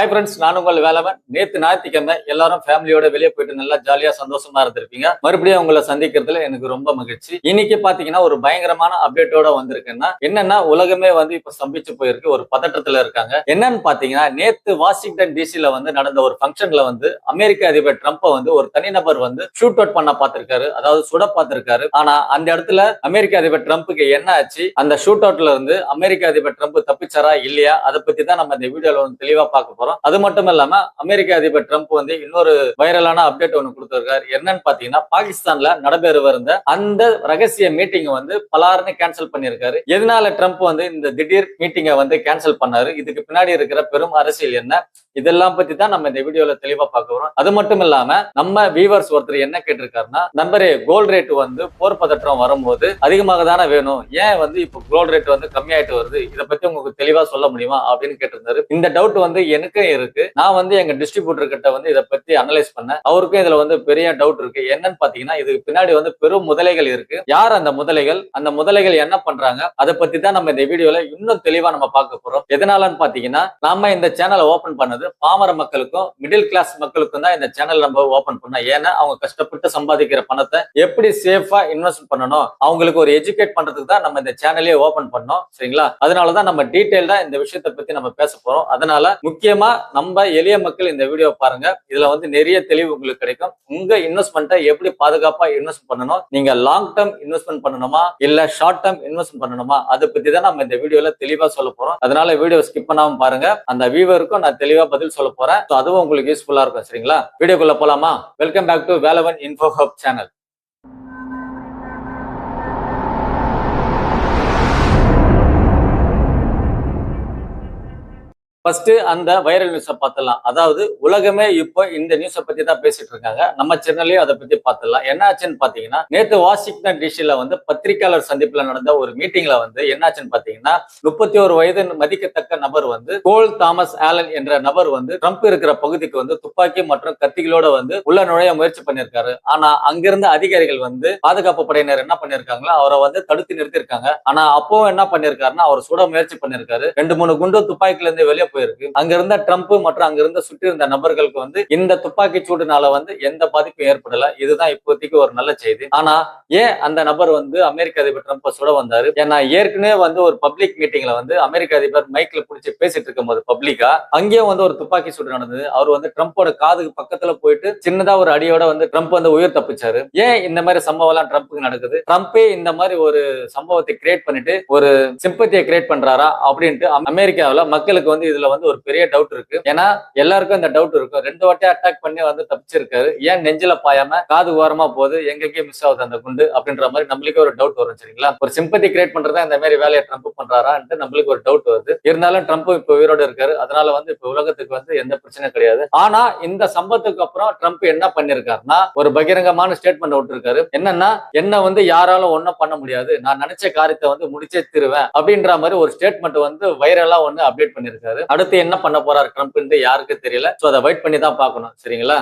Hi friends, நான் உங்கள் வேலவன். நேத்து ஞாயிற்றுக்கிழமை எல்லாரும் ஃபேமிலியோட வெளியே போயிட்டு நல்லா ஜாலியா சந்தோஷமா இருந்திருப்பீங்க. மறுபடியும் உங்களை சந்திக்கிறதுல எனக்கு ரொம்ப மகிழ்ச்சி. இன்னைக்கு பாத்தீங்கன்னா ஒரு பயங்கரமான அப்டேட்டோட வந்திருக்குன்னா என்னன்னா உலகமே வந்து இப்ப ஸ்தம்பிச்சு போயிருக்கு, ஒரு பதற்றத்துல இருக்காங்க. என்னன்னு பாத்தீங்கன்னா நேத்து வாஷிங்டன் டிசில வந்து நடந்த ஒரு ஃபங்க்ஷன்ல வந்து அமெரிக்க அதிபர் ட்ரம்ப்பை வந்து ஒரு தனிநபர் வந்து ஷூட் அவுட் பண்ண பார்த்திருக்காரு, அதாவது சுட பார்த்திருக்காரு. ஆனா அந்த இடத்துல அமெரிக்க அதிபர் ட்ரம்ப்புக்கு என்ன ஆச்சு, அந்த ஷூட் அவுட்ல இருந்து அமெரிக்க அதிபர் ட்ரம்ப் தப்பிச்சாரா இல்லையா, அதை பத்தி தான் நம்ம இந்த வீடியோல வந்து தெளிவா பார்க்க போறோம். அது மட்டும் இல்லாம அமெரிக்க அதிபர் ட்ரம்ப் வந்து இன்னொரு வைரலான அப்டேட் ஒன்று கொடுத்திருக்காரு. என்னன்னு பாத்தீங்கன்னா பாகிஸ்தான்ல நடைபெறவிருந்த அந்த ரகசிய மீட்டிங் வந்து பலாருன்னு கேன்சல் பண்ணிருக்காரு. எதனால ட்ரம்ப் வந்து இந்த திடீர் மீட்டிங்கை வந்து கேன்சல் பண்ணாரு, இதுக்கு பின்னாடி இருக்கிற பெரும் அரசியல் என்ன, இதெல்லாம் பத்தி தான் நம்ம இந்த வீடியோல தெளிவா பார்க்க போறோம். அது மட்டும் இல்லாம நம்ம வியூவர்ஸ் ஒருத்தர் என்ன கேட்டிருக்காருன்னா, நண்பரே கோல்ட் ரேட் வந்து போர் பதற்றம் வரும்போது அதிகமாக தானே வேணும், ஏன் வந்து இப்போ கோல்ட் ரேட் வந்து கம்மியாயிட்டு வருது, இதை பத்தி உங்களுக்கு தெளிவா சொல்ல முடியுமா அப்படின்னு கேட்டிருந்தாரு. இந்த டவுட் வந்து எனக்கும் இருக்கு. நான் வந்து எங்க டிஸ்ட்ரிபியூட்டர் கிட்ட வந்து இதை பத்தி அனலைஸ் பண்ணேன். அவருக்கும் இதுல வந்து பெரிய டவுட் இருக்கு. என்னன்னு பாத்தீங்கன்னா இதுக்கு பின்னாடி வந்து பெரும் முதலைகள் இருக்கு. யார் அந்த முதலைகள், அந்த முதலைகள் என்ன பண்றாங்க, அதை பத்தி தான் நம்ம இந்த வீடியோல இன்னும் தெளிவா நம்ம பார்க்க போறோம். எதனாலன்னு பாத்தீங்கன்னா நம்ம இந்த சேனலை ஓபன் பண்ணது பாமர மக்களுக்கும் மிடில் கிளாஸ் மக்களுக்கும் தான் இந்த சேனல் நம்ம ஓபன் பண்ணோம். ஏன்னா அவங்க கஷ்டப்பட்டு சம்பாதிக்கிற பணத்தை எப்படி சேஃபா இன்வெஸ்ட் பண்ணணும், அவங்களுக்கு ஒரு எஜுகேட் பண்றதுக்கு தான் நம்ம இந்த சேனலே ஓபன் பண்ணோம். சரிங்களா? அதனாலதான் நம்ம டீடைல்டா இந்த விஷயத்தை பத்தி நம்ம பேச போறோம். அதனால முக்கியமா நம்ம எளிய மக்கள் இந்த வீடியோ பாருங்க. இதுல வந்து நிறைய தெளிவு உங்களுக்கு கிடைக்கும். உங்க இன்வெஸ்ட்மெண்ட்டை எப்படி பாதுகாப்பா இன்வெஸ்ட் பண்ணணும், நீங்க லாங் டர்ம் இன்வெஸ்ட்மெண்ட் பண்ணணுமா இல்ல ஷார்ட் டர்ம் இன்வெஸ்ட் பண்ணணுமா, அதை பத்தி தான் நம்ம இந்த வீடியோல தெளிவா சொல்ல போறோம். அதனால வீடியோ ஸ்கிப் பண்ணாம பாருங்க. அந்த வியூவருக்கும் நான் தெளிவா பதில் சொல்ல போறேன். அதுவும் உங்களுக்கு யூஸ்ஃபுல்லா இருக்கும். சரிங்களா? வீடியோக்குள்ள போலாமா? Welcome back to Velavan info hub channel. First அந்த வைரல் நியூஸை பார்த்துடலாம். அதாவது உலகமே இப்போ இந்த நியூஸை பத்தி தான் பேசிட்டு இருக்காங்க. நம்ம சேனல்லையும் அதை பத்தி பார்த்துடலாம். என்ன ஆச்சுன்னு பாத்தீங்கன்னா நேத்து வாஷிங்டன் டிசில வந்து பத்திரிகையாளர் சந்திப்புல நடந்த ஒரு மீட்டிங்ல வந்து என்னாச்சுன்னு பாத்தீங்கன்னா 31 வயது மதிக்கத்தக்க நபர் வந்து கோல் தாமஸ் ஆலன் என்ற நபர் வந்து ட்ரம்ப் இருக்கிற பகுதிக்கு வந்து துப்பாக்கி மற்றும் கத்திகளோட வந்து உள்ள நுழைய முயற்சி பண்ணிருக்காரு. ஆனா அங்கிருந்த அதிகாரிகள் வந்து பாதுகாப்பு படையினர் என்ன பண்ணிருக்காங்களோ அவரை வந்து தடுத்து நிறுத்திருக்காங்க. ஆனா அப்பவும் என்ன பண்ணிருக்காருன்னா அவர் சுட முயற்சி பண்ணிருக்காரு. 2-3 குண்டு துப்பாக்கில இருந்து வெளியே போயிருக்கு. அங்க இருந்த ட்ரம்ப் மற்றும் அங்க இருந்த சுற்றி இருந்த நபர்களுக்கு வந்து இந்த துப்பாக்கி சூடுனால வந்து எந்த பாதிப்பும் ஏற்படல. இதுதான் இப்போதைக்கு ஒரு நல்ல செய்தி. ஆனா ஏன் அந்த நபர் வந்து அமெரிக்க அதிபர் ட்ரம்ப் சுட வந்தாரு? ஏன்னா ஏற்கனவே வந்து ஒரு பப்ளிக் மீட்டிங்ல வந்து அமெரிக்க அதிபர் மைக்ல பிடிச்சி பேசிட்டு இருக்கும் போது பப்ளிக்கா அங்கேயும் வந்து ஒரு துப்பாக்கி சூடு நடந்தது. அவர் வந்து ட்ரம்போட காதுக்கு பக்கத்துல போயிட்டு சின்னதா ஒரு அடியோட வந்து ட்ரம்ப் வந்து உயிர் தப்பிச்சாரு. ஏன் இந்த மாதிரி சம்பவம் எல்லாம் ட்ரம்ப்புக்கு நடக்குது? ட்ரம்பே இந்த மாதிரி ஒரு சம்பவத்தை கிரியேட் பண்ணிட்டு ஒரு சிம்பத்தியை கிரியேட் பண்றாரா அப்படின்ட்டு அமெரிக்காவில் மக்களுக்கு வந்து இதுல வந்து ஒரு பெரிய டவுட் இருக்கு. ஏன்னா எல்லாருக்கும் இந்த டவுட் இருக்கும். 2 வாட்டி அட்டாக் பண்ணி வந்து தப்பிச்சிருக்காரு, ஏன் நெஞ்சில பாயாம காது ஓரமா போகுது, எங்கெங்கே மிஸ் ஆகுது அந்த குண்டு அப்படின்ற மாதிரி நம்மளுக்கு ஒரு டவுட் வரும். சரிங்களா? ஒரு சிம்பத்தி கிரியேட் பண்றதா இந்த மாதிரி வேலையை ட்ரம்ப் பண்றாரான்ட்டு நம்மளுக்கு ஒரு டவுட் வருது. இருந்தாலும் ட்ரம்ப் இப்ப உயிரோடு இருக்காரு. அதனால வந்து இப்ப உலகத்துக்கு வந்து எந்த பிரச்சனையும் கிடையாது. ஆனா இந்த சம்பவத்துக்கு அப்புறம் ட்ரம்ப் என்ன பண்ணிருக்காருன்னா ஒரு பகிரங்கமான ஸ்டேட்மெண்ட் விட்டுருக்காரு. என்னன்னா என்ன வந்து யாராலும் ஒன்னும் பண்ண முடியாது, நான் நினைச்ச காரியத்தை வந்து முடிச்சே தருவேன் அப்படின்ற மாதிரி ஒரு ஸ்டேட்மெண்ட் வந்து வைரலா ஒன்னு அப்டேட் பண்ணிருக்காரு. அடுத்து என்ன பண்ண போறாரு ட்ரம்ப் யாருக்கு தெரியல. சோ அதை வெயிட் பண்ணி தான் பார்க்கணும். சரிங்களா?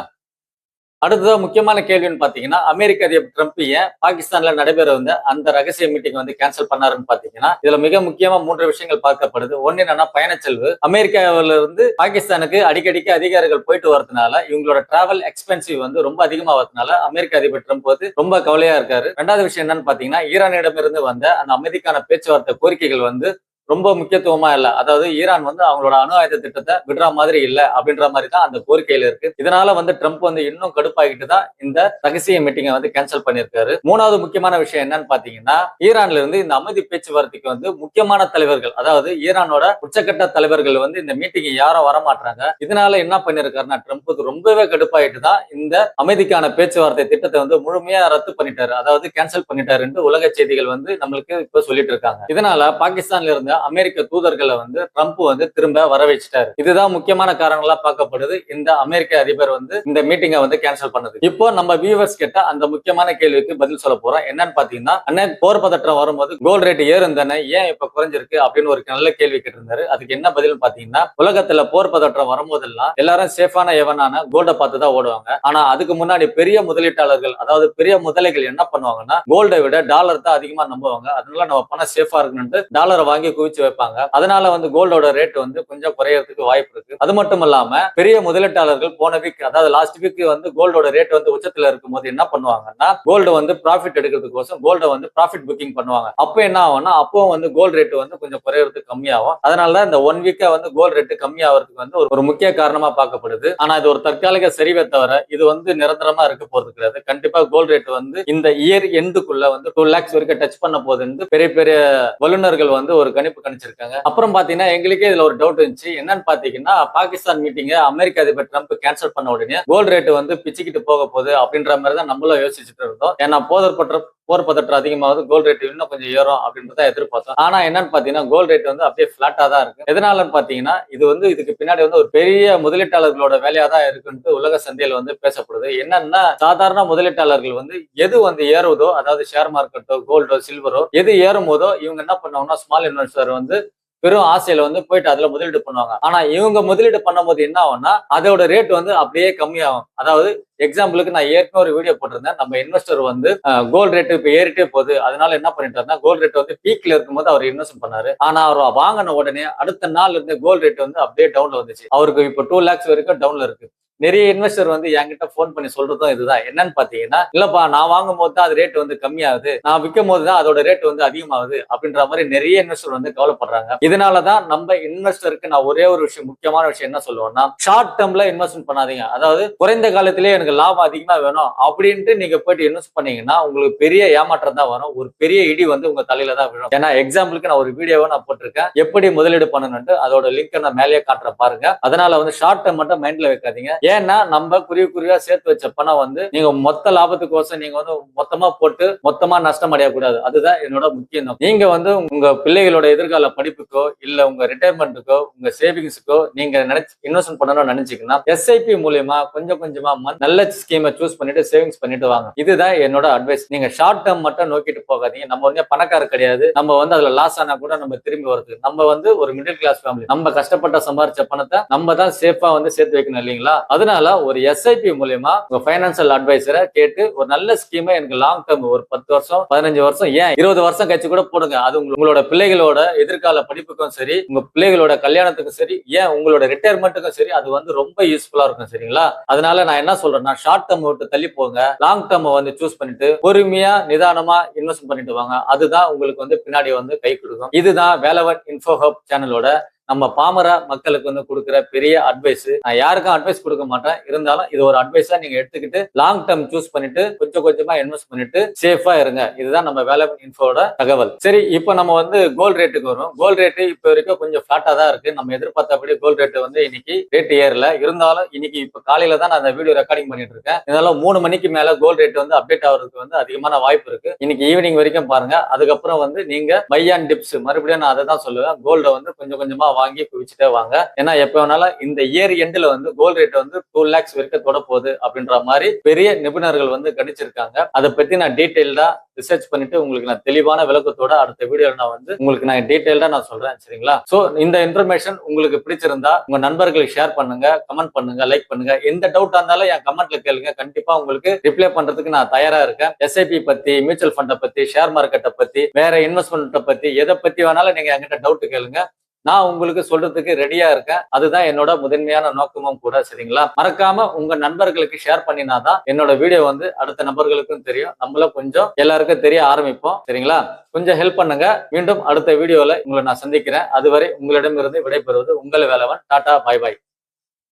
அடுத்ததா முக்கியமான கேள்வின்னு பாத்தீங்கன்னா அமெரிக்க அதிபர் ட்ரம்ப் ஏன் பாகிஸ்தான்ல நடைபெற வந்த அந்த ரகசிய மீட்டிங் வந்து கேன்சல் பண்ணாருன்னு பாத்தீங்கன்னா இதுல மிக முக்கியமா 3 விஷயங்கள் பார்க்கப்படுது. ஒன்னு என்னன்னா பயணச்செலவு. அமெரிக்காவில இருந்து பாகிஸ்தானுக்கு அடிக்கடிக்கு அதிகாரிகள் போயிட்டு வரதுனால இவங்களோட டிராவல் எக்ஸ்பென்சிவ் வந்து ரொம்ப அதிகமா வரதுனால அமெரிக்க அதிபர் ட்ரம்ப் வந்து ரொம்ப கவலையா இருக்காரு. 2வது விஷயம் என்னன்னு பாத்தீங்கன்னா ஈரானிடமிருந்து வந்த அந்த அமைதிக்கான பேச்சுவார்த்தை கோரிக்கைகள் வந்து ரொம்ப முக்கியத்துவமா இல்ல. அதாவது ஈரான் வந்து அவங்களோட அணு ஆயுத திட்டத்தை விடுற மாதிரி இல்ல அப்படின்ற மாதிரி தான் அந்த கோரிக்கையில இருக்கு. இதனால வந்து ட்ரம்ப் வந்து இன்னும் கடுப்பாகிட்டு தான் இந்த ரகசிய மீட்டிங்கை வந்து கேன்சல் பண்ணிருக்காரு. 3வது முக்கியமான விஷயம் என்னன்னு பாத்தீங்கன்னா ஈரான்ல இருந்து இந்த அமைதி பேச்சுவார்த்தைக்கு வந்து முக்கியமான தலைவர்கள், அதாவது ஈரானோட உச்சக்கட்ட தலைவர்கள் வந்து இந்த மீட்டிங் யாரும் வரமாட்டாங்க. இதனால என்ன பண்ணிருக்காருன்னா ட்ரம்ப்புக்கு ரொம்பவே கடுப்பாயிட்டு தான் இந்த அமைதிக்கான பேச்சுவார்த்தை திட்டத்தை வந்து முழுமையா ரத்து பண்ணிட்டாரு, அதாவது கேன்சல் பண்ணிட்டாருன்னு உலக செய்திகள் வந்து நம்மளுக்கு இப்ப சொல்லிட்டு இருக்காங்க. இதனால பாகிஸ்தான்ல இருந்த அமெரிக்க தூதர்களை வந்து ட்ரம்ப் வந்து திரும்ப வர வச்சிட்டாரு. இதுதான் முக்கியமான காரணங்களா பார்க்கப்படுது இந்த அமெரிக்க அதிபர் வந்து இந்த மீட்டிங்கை வந்து கேன்சல் பண்ணது. இப்போ நம்ம வியூவர்ஸ் கிட்ட அந்த முக்கியமான கேள்விக்கு பதில் சொல்ல போறோம். என்னன்னு பாத்தீங்கன்னா அண்ணன் போர் பதற்றம் வரும்போது கோல்ட் ரேட் ஏறும் தானே, ஏன் இப்ப குறைஞ்சிருக்கு அப்படின்னு ஒரு நல்ல கேள்வி கேட்டிருந்தாரு. அதுக்கு என்ன பதில் பாத்தீங்கன்னா உலகத்துல போர் பதற்றம் வரும்போதெல்லாம் எல்லாரும் சேஃபான எவனான கோல்ட பார்த்து தான் ஓடுவாங்க. ஆனா அதுக்கு முன்னாடி பெரிய முதலீட்டாளர்கள், அதாவது பெரிய முதலைகள் என்ன பண்ணுவாங்கன்னா கோல்டை விட டாலர் தான் அதிகமா நம்புவாங்க. அதனால நம்ம பணம் சேஃபா இருக்கணும்னு டாலரை வாங்கி குவிச்சு வைப்பாங்க. அதனால வந்து கோல்டோட ரேட் வந்து கொஞ்சம் குறையறதுக்கு வாய்ப்பு இருக்கு. அது மட்டும் இல்லாம பெரிய முதலீட்டாளர்கள் போன வீக், அதாவது லாஸ்ட் வீக் வந்து கோல்டோட ரேட் வந்து உச்சத்துல இருக்கும் போது என்ன பண்ணுவாங்கன்னா, கோல்டு வந்து ப்ராஃபிட் எடுக்கிறதுக்கோசம் கோல்ட வந்து ப்ராஃபிட் புக்கிங் பண்ணுவாங்க. அப்ப என்ன ஆகும்னா, அப்போ வந்து கோல்டு ரேட் வந்து கொஞ்சம் குறையறதுக்கு கம்மியாகும். அதனால இந்த 1 வீக்கா வந்து கோல்டு ரேட் கம்மியாகிறதுக்கு வந்து ஒரு முக்கிய காரணமா பார்க்கப்படுது. ஆனா இது ஒரு தற்காலிக சரிவை தவிர இது வந்து நிரந்தரமா இருக்க போறது கிடையாது. கண்டிப்பா கோல்டு ரேட் வந்து இந்த இயர் எண்டுக்குள்ள வந்து 2 lakhs வரைக்கும் டச் பண்ண போகுது பெரிய பெரிய வல்லுநர்கள் வந்து ஒரு கணிப்பு கணிச்சிருக்காங்க. அப்புறம் பாத்தீங்கன்னா எங்களுக்கே இதுல ஒரு டவுட் இருந்துச்சு. என்னன்னு பாத்தீங்கன்னா, பாகிஸ்தான் மீட்டிங்க அமெரிக்க அதிபர் ட்ரம்ப் கேன்சல் பண்ண உடனே கோல்டு ரேட் வந்து பிச்சுக்கிட்டு போக போகுது அப்படின்ற மாதிரி தான் நம்மளும் யோசிச்சுட்டு இருந்தோம். ஏன்னா போர் பதற்றம் அதிகமாவது கோல்டு ரேட் இன்னும் கொஞ்சம் ஏறும் அப்படின்றத எதிர்பார்த்தோம். ஆனா என்னன்னு பாத்தீங்கன்னா கோல்டு ரேட் வந்து அப்படியே பிளாட்டா தான் இருக்கு. எதனாலன்னு பாத்தீங்கன்னா, இது வந்து இதுக்கு பின்னாடி வந்து ஒரு பெரிய முதலீட்டாளர்களோட வேலையா தான் இருக்குன்ட்டு உலக சந்தையில வந்து பேசப்படுது. என்னன்னா, சாதாரண முதலீட்டாளர்கள் வந்து எது வந்து ஏறுவதோ, அதாவது ஷேர் மார்க்கெட்டோ, கோல்டோ, சில்வரோ எது ஏறும் போதோ இவங்க என்ன பண்ணுவாங்கன்னா, ஸ்மால் இன்வெஸ்டர் வந்து பெரும் ஆசையில வந்து போயிட்டு அதுல முதலீடு பண்ணுவாங்க. ஆனா இவங்க முதலீடு பண்ணும்போது என்ன ஆகும்னா, அதோட ரேட் வந்து அப்படியே கம்மியாகும். அதாவது எக்ஸாம்பிளுக்கு நான் ஏற்கனவே ஒரு வீடியோ போட்டிருந்தேன். நம்ம இன்வெஸ்டர் வந்து கோல்டு ரேட் இப்ப ஏறிட்டே போகுது, அதனால என்ன பண்ணிட்டாருன்னா, கோல்டு ரேட் வந்து பீக்ல இருக்கும்போது அவர் இன்வெஸ்ட் பண்ணாரு. ஆனா அவர் வாங்கின உடனே அடுத்த நாள் இருந்து கோல்டு ரேட் வந்து அப்படியே டவுன்ல வந்துச்சு. அவருக்கு இப்போ 2 lakhs வரைக்கும் டவுன்ல இருக்கு. நிறைய இன்வெஸ்டர் வந்து என்கிட்ட போன் பண்ணி சொல்றதும் இதுதான். என்னன்னு பாத்தீங்கன்னா, இல்லப்பா நான் வாங்கும் போது தான் அது ரேட் வந்து கம்மியாகுது, நான் விற்கும் போது தான் அதோட ரேட் வந்து அதிகமாகுது அப்படின்ற மாதிரி நிறைய இன்வெஸ்டர் வந்து கவலைப்படுறாங்க. இதனாலதான் நம்ம இன்வெஸ்டருக்கு நான் ஒரே ஒரு விஷயம், முக்கியமான விஷயம் என்ன சொல்லுவேன்னா, ஷார்ட் டேர்ம்ல இன்வெஸ்ட்மெண்ட் பண்ணாதீங்க. அதாவது குறைந்த காலத்திலேயே எனக்கு லாபம் அதிகமா வேணும் அப்படின்ட்டு நீங்க போயிட்டு இன்வெஸ்ட் பண்ணீங்கன்னா உங்களுக்கு பெரிய ஏமாற்றம் தான் வரும். ஒரு பெரிய இடி வந்து உங்க தலையில தான் விழும். ஏன்னா எக்ஸாம்பிளுக்கு நான் ஒரு வீடியோவை நான் போட்டிருக்கேன், எப்படி முதலீடு பண்ணணும்னு. அதோட லிங்க் நான் மேலேயே காட்டுற பாருங்க. அதனால வந்து ஷார்ட் டேர்ம் மட்டும் மைண்ட்ல வைக்காதீங்க. ஏன்னா நம்ம குறியா சேர்த்து வச்ச பணம் வந்து நீங்க மொத்த லாபத்துக்கோசம் நீங்க வந்து மொத்தமா போட்டு மொத்தமா நஷ்டம் அடையக்கூடாது. அதுதான் என்னோட முக்கியம். நீங்க வந்து உங்க பிள்ளைகளோட எதிர்கால படிப்புக்கோ, இல்ல உங்க ரிட்டையர்மெண்ட்டுக்கோ, உங்க சேவிங்ஸுக்கோ நீங்க இன்வெஸ்ட்மெண்ட் பண்ணணும்னு நினைச்சீங்கன்னா, எஸ்ஐபி மூலியமா கொஞ்சம் கொஞ்சமா நல்ல ஸ்கீமை சூஸ் பண்ணிட்டு சேவிங்ஸ் பண்ணிட்டு வாங்க. இதுதான் என்னோட அட்வைஸ். நீங்க ஷார்ட் டேர்ம் மட்டும் நோக்கிட்டு போகாதீங்க. நம்ம வந்து பணக்காரர் கிடையாது. நம்ம வந்து அதுல லாஸ் ஆனா கூட நம்ம திரும்பி வருது. நம்ம வந்து ஒரு மிடில் கிளாஸ் ஃபேமிலி. நம்ம கஷ்டப்பட்ட சம்பாரிச்ச பணத்தை நம்ம தான் சேஃபா வந்து சேர்த்து வைக்கணும் இல்லைங்களா? அதனால ஒரு எஸ்ஐபி மூலமா உங்க பைனான்சியல் அட்வைசரை கேட்டு ஒரு நல்ல ஸ்கீமை எனக்கு லாங் டேர்ம் ஒரு 10 வருஷம் 15 வருஷம் ஏன் 20 வருஷம் கழிச்சு கூட போடுங்க. அது உங்களோட பிள்ளைகளோட எதிர்கால படிப்புக்கும் சரி, உங்க பிள்ளைகளோட கல்யாணத்துக்கும் சரி, ஏன் உங்களோட ரிட்டையர்மெண்ட்டுக்கும் சரி, அது வந்து ரொம்ப யூஸ்ஃபுல்லா இருக்கும். சரிங்களா? அதனால நான் என்ன சொல்றேன்னா, ஷார்ட் டேர்ம் விட்டு தள்ளி போங்க, லாங் டேர்ம் வந்து சூஸ் பண்ணிட்டு பொறுமையா நிதானமா இன்வெஸ்ட் பண்ணிட்டு வாங்க. அதுதான் உங்களுக்கு வந்து பின்னாடி வந்து கை கொடுக்கும். இதுதான் வேலவன் இன்ஃபோ ஹப் சேனலோட நம்ம பாமர மக்களுக்கு வந்து கொடுக்குற பெரிய அட்வைஸ். நான் யாருக்கும் அட்வைஸ் கொடுக்க மாட்டேன், இருந்தாலும் இது ஒரு அட்வைஸா நீங்க எடுத்துக்கிட்டு லாங் டேர்ம் சூஸ் பண்ணிட்டு கொஞ்சம் கொஞ்சமா இன்வெஸ்ட் பண்ணிட்டு சேஃபா இருங்க. இதுதான் நம்ம வேலவன் இன்ஃபோட தகவல். சரி, இப்போ நம்ம வந்து கோல்டு ரேட்டுக்கு வரும். கோல்டு ரேட்டு இப்போ வரைக்கும் கொஞ்சம் ஃபிளாட்டா தான் இருக்கு. நம்ம எதிர்பார்த்தபடி கோல்டு ரேட் வந்து இன்னைக்கு ரேட் ஏறல. இருந்தாலும் இன்னைக்கு இப்போ காலையில தான் நான் அந்த வீடியோ ரெக்கார்டிங் பண்ணிட்டு இருக்கேன். இதனால 3 மணிக்கு மேல கோல்டு ரேட் வந்து அப்டேட் ஆகிறதுக்கு வந்து அதிகமான வாய்ப்பு இருக்கு. இன்னைக்கு ஈவினிங் வரைக்கும் பாருங்க. அதுக்கப்புறம் வந்து நீங்க பை அண்ட் டிப்ஸ், மறுபடியும் நான் அதை தான் சொல்லுவேன், கோல்ட வந்து கொஞ்சம் கொஞ்சமா வாங்கி குவிச்சுட்டே வாங்க. ஏன்னா எப்ப வேணாலும் இந்த இயர் எண்ட்ல வந்து கோல்டு ரேட் வந்து 2 lakhs வரைக்கும் தொட போகுது அப்படின்ற மாதிரி பெரிய நிபுணர்கள் வந்து கணிச்சிருக்காங்க. அதை பத்தி நான் டீடைல்டா ரிசர்ச் பண்ணிட்டு உங்களுக்கு நான் தெளிவான விளக்கத்தோட அடுத்த வீடியோல நான் வந்து உங்களுக்கு நான் டீடைல்டா நான் சொல்றேன். சரிங்களா? சோ இந்த இன்ஃபர்மேஷன் உங்களுக்கு பிடிச்சிருந்தா உங்க நண்பர்களுக்கு ஷேர் பண்ணுங்க, கமெண்ட் பண்ணுங்க, லைக் பண்ணுங்க. எந்த டவுட்டா இருந்தாலும் என் கமெண்ட்ல கேளுங்க. கண்டிப்பா உங்களுக்கு ரிப்ளை பண்றதுக்கு நான் தயாரா இருக்கேன். எஸ்ஐபி பத்தி, மியூச்சுவல் ஃபண்டை பத்தி, ஷேர் மார்க்கெட்டை பத்தி, வேற இன்வெஸ்ட்மெண்ட் பத்தி, எதை பத்தி வேணாலும் நீங்க என்கிட்ட டவுட் கேளுங்க. நான் உங்களுக்கு சொல்றதுக்கு ரெடியா இருக்கேன். அதுதான் என்னோட முதன்மையான நோக்கமும் கூட. சரிங்களா? மறக்காம உங்க நண்பர்களுக்கு ஷேர் பண்ணினாதான் என்னோட வீடியோ வந்து அடுத்த நபர்களுக்கும் தெரியும், நம்மள கொஞ்சம் எல்லாருக்கும் தெரிய ஆரம்பிப்போம். சரிங்களா? கொஞ்சம் ஹெல்ப் பண்ணுங்க. மீண்டும் அடுத்த வீடியோல உங்களை நான் சந்திக்கிறேன். அதுவரை உங்களிடமிருந்து விடைபெறுவது உங்கள் வேலவன். Tata, bye bye.